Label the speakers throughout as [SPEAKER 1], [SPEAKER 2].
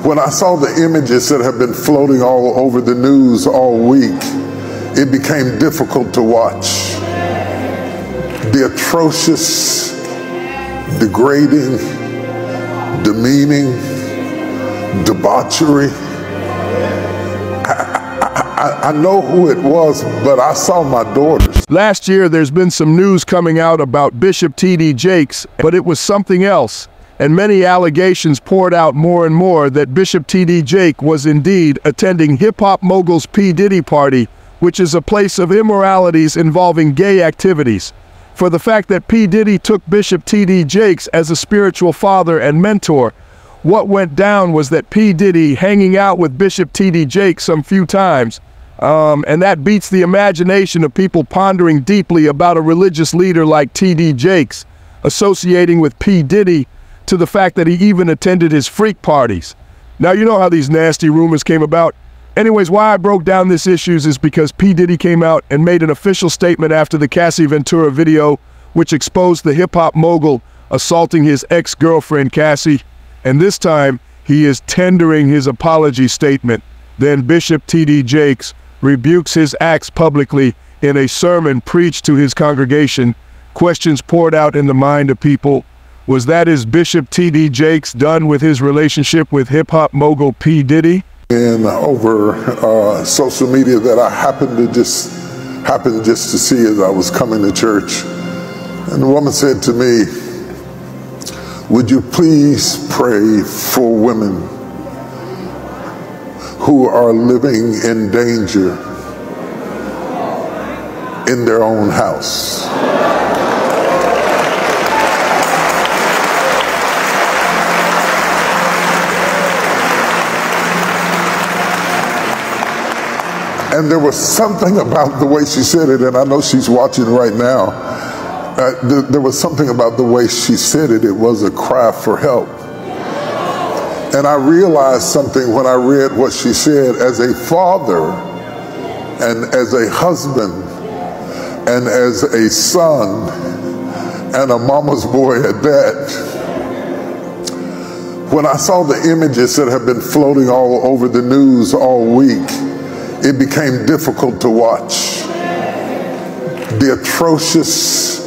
[SPEAKER 1] When I saw the images that have been floating all over the news all week, it became difficult to watch. The atrocious, degrading, demeaning, debauchery. I know who it was, but I saw my daughters.
[SPEAKER 2] Last year, there's been some news coming out about Bishop T.D. Jakes, but it was something else. And many allegations poured out more and more that Bishop T.D. Jakes was indeed attending hip-hop mogul's P Diddy party, which is a place of immoralities involving gay activities. For the fact that P Diddy took Bishop T.D. Jakes as a spiritual father and mentor, what went down was that P Diddy hanging out with Bishop T.D. Jakes some few times, and that beats the imagination of people pondering deeply about a religious leader like T.D. Jakes, associating with P Diddy, to the fact that he even attended his freak parties. Now, you know how these nasty rumors came about. Anyways, why I broke down this issues is because P Diddy came out and made an official statement after the Cassie Ventura video, which exposed the hip-hop mogul assaulting his ex-girlfriend Cassie, and this time he is tendering his apology statement. Then Bishop T.D. Jakes rebukes his acts publicly in a sermon preached to his congregation. Questions poured out in the mind of people. Was that his Bishop T.D. Jakes done with his relationship with hip-hop mogul P. Diddy?
[SPEAKER 1] And over social media that I happened just to see as I was coming to church. And the woman said to me, "Would you please pray for women who are living in danger in their own house?" And there was something about the way she said it, and I know she's watching right now. There was something about the way she said it. It was a cry for help. And I realized something when I read what she said. As a father and as a husband and as a son and a mama's boy at that, when I saw the images that have been floating all over the news all week, it became difficult to watch. The atrocious,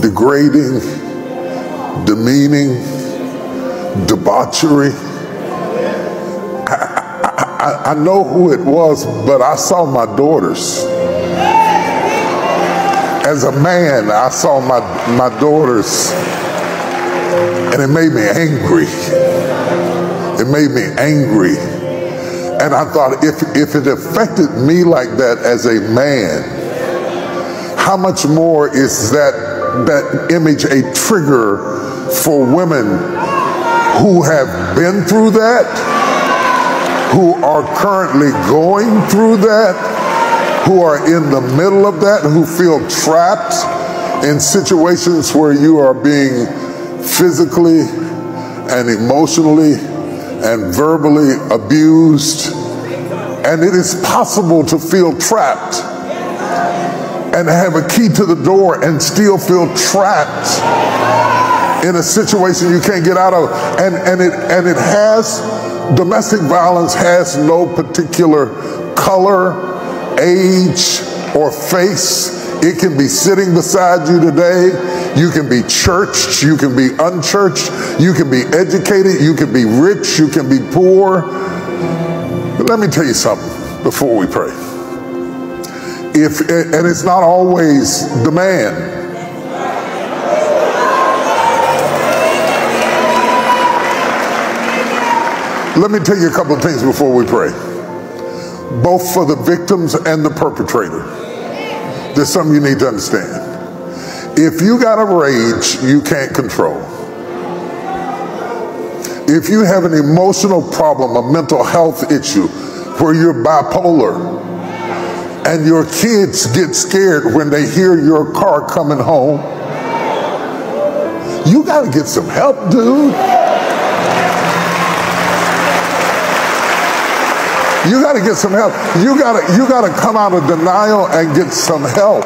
[SPEAKER 1] degrading, demeaning, debauchery. I know who it was, but I saw my daughters. As a man, I saw my daughters, and it made me angry. It made me angry. And I thought, if it affected me like that as a man, how much more is that image a trigger for women who have been through that, who are currently going through that, who are in the middle of that, who feel trapped in situations where you are being physically and emotionally and verbally abused. And it is possible to feel trapped and have a key to the door and still feel trapped in a situation you can't get out of. And it has, domestic violence has no particular color, age, or face. It can be sitting beside you today. You can be churched, you can be unchurched, you can be educated, you can be rich, you can be poor. But let me tell you something before we pray. And it's not always the man. Let me tell you a couple of things before we pray. Both for the victims and the perpetrator. There's something you need to understand. If you got a rage you can't control, if you have an emotional problem, a mental health issue where you're bipolar, and your kids get scared when they hear your car coming home, you got to get some help, dude. You got to get some help. You got to come out of denial and get some help.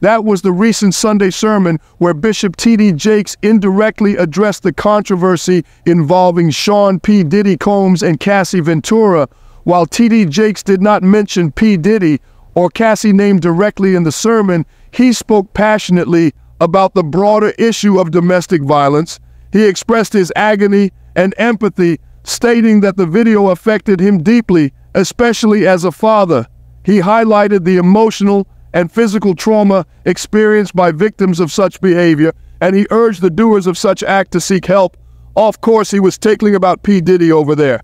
[SPEAKER 2] That was the recent Sunday sermon where Bishop T.D. Jakes indirectly addressed the controversy involving Sean P. Diddy Combs and Cassie Ventura. While T.D. Jakes did not mention P. Diddy or Cassie named directly in the sermon, he spoke passionately about the broader issue of domestic violence. He expressed his agony and empathy, stating that the video affected him deeply, especially as a father. He highlighted the emotional and physical trauma experienced by victims of such behavior, and he urged the doers of such act to seek help. Of course, he was tickling about P. Diddy over there.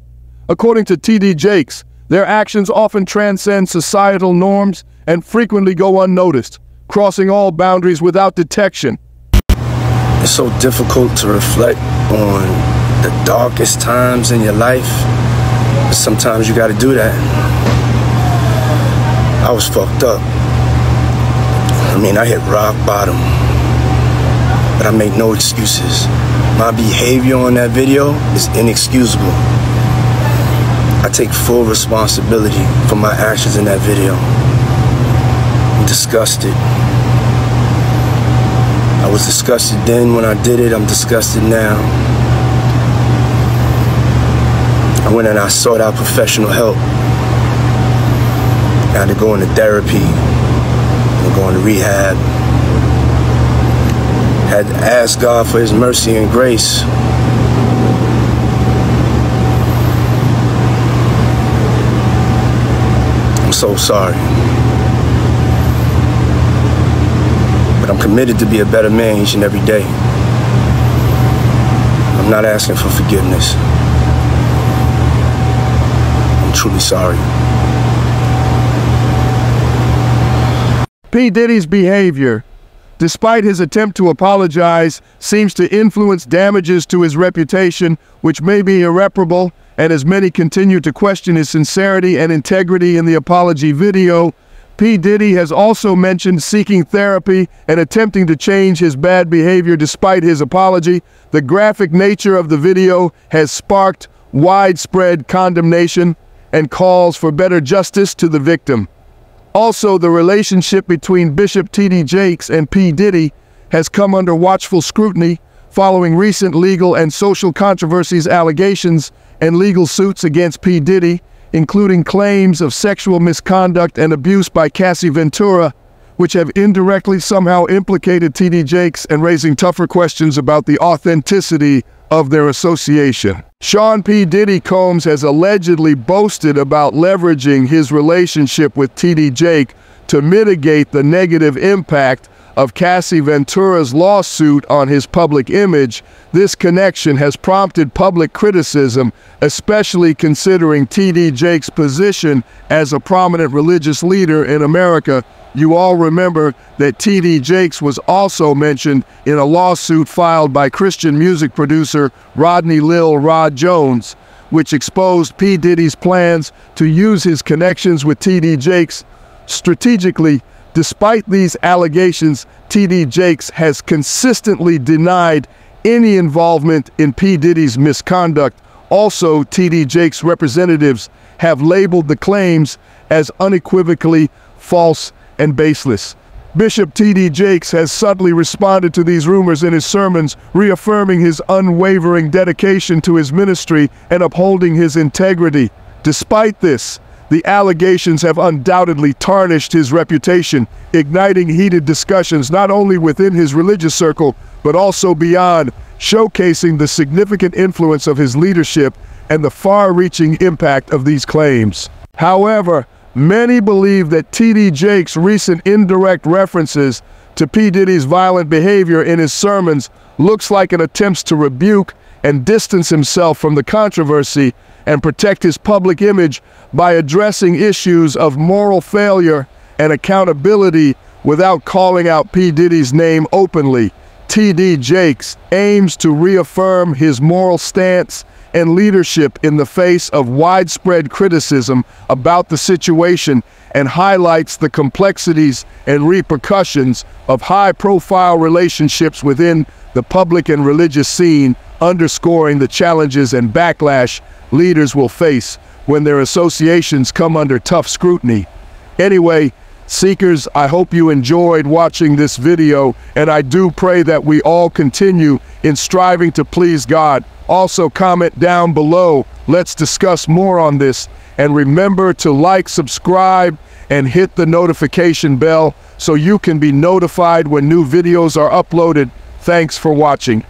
[SPEAKER 2] According to T.D. Jakes, their actions often transcend societal norms and frequently go unnoticed, crossing all boundaries without detection.
[SPEAKER 3] It's so difficult to reflect on the darkest times in your life, but sometimes you gotta do that. I was fucked up. I hit rock bottom, but I make no excuses. My behavior on that video is inexcusable. I take full responsibility for my actions in that video. I'm disgusted. I was disgusted then when I did it. I'm disgusted now. I went and I sought out professional help. I had to go into therapy. Going to rehab. Had to ask God for His mercy and grace. I'm so sorry. But I'm committed to be a better man each and every day. I'm not asking for forgiveness. I'm truly sorry.
[SPEAKER 2] P. Diddy's behavior, despite his attempt to apologize, seems to influence damages to his reputation, which may be irreparable, and as many continue to question his sincerity and integrity in the apology video, P. Diddy has also mentioned seeking therapy and attempting to change his bad behavior despite his apology. The graphic nature of the video has sparked widespread condemnation and calls for better justice to the victim. Also, the relationship between Bishop T.D. Jakes and P. Diddy has come under watchful scrutiny following recent legal and social controversies, allegations, and legal suits against P. Diddy, including claims of sexual misconduct and abuse by Cassie Ventura, which have indirectly somehow implicated T.D. Jakes and raising tougher questions about the authenticity of their association. Sean P. Diddy Combs has allegedly boasted about leveraging his relationship with T.D. Jakes to mitigate the negative impact of Cassie Ventura's lawsuit on his public image. This connection has prompted public criticism, especially considering T.D. Jakes' position as a prominent religious leader in America. You all remember that T.D. Jakes was also mentioned in a lawsuit filed by Christian music producer Rodney Lil Rod Jones, which exposed P. Diddy's plans to use his connections with T.D. Jakes strategically. Despite these allegations, T.D. Jakes has consistently denied any involvement in P. Diddy's misconduct. Also, T.D. Jakes' representatives have labeled the claims as unequivocally false and baseless. Bishop T.D. Jakes has subtly responded to these rumors in his sermons, reaffirming his unwavering dedication to his ministry and upholding his integrity. Despite this, the allegations have undoubtedly tarnished his reputation, igniting heated discussions not only within his religious circle, but also beyond, showcasing the significant influence of his leadership and the far-reaching impact of these claims. However, many believe that T.D. Jakes' recent indirect references to P. Diddy's violent behavior in his sermons looks like an attempt to rebuke and distance himself from the controversy and protect his public image by addressing issues of moral failure and accountability without calling out P. Diddy's name openly. T.D. Jakes aims to reaffirm his moral stance and leadership in the face of widespread criticism about the situation and highlights the complexities and repercussions of high-profile relationships within the public and religious scene, underscoring the challenges and backlash leaders will face when their associations come under tough scrutiny. Anyway, Seekers, I hope you enjoyed watching this video, and I do pray that we all continue in striving to please God. Also, comment down below. Let's discuss more on this. And remember to like, subscribe, and hit the notification bell so you can be notified when new videos are uploaded. Thanks for watching.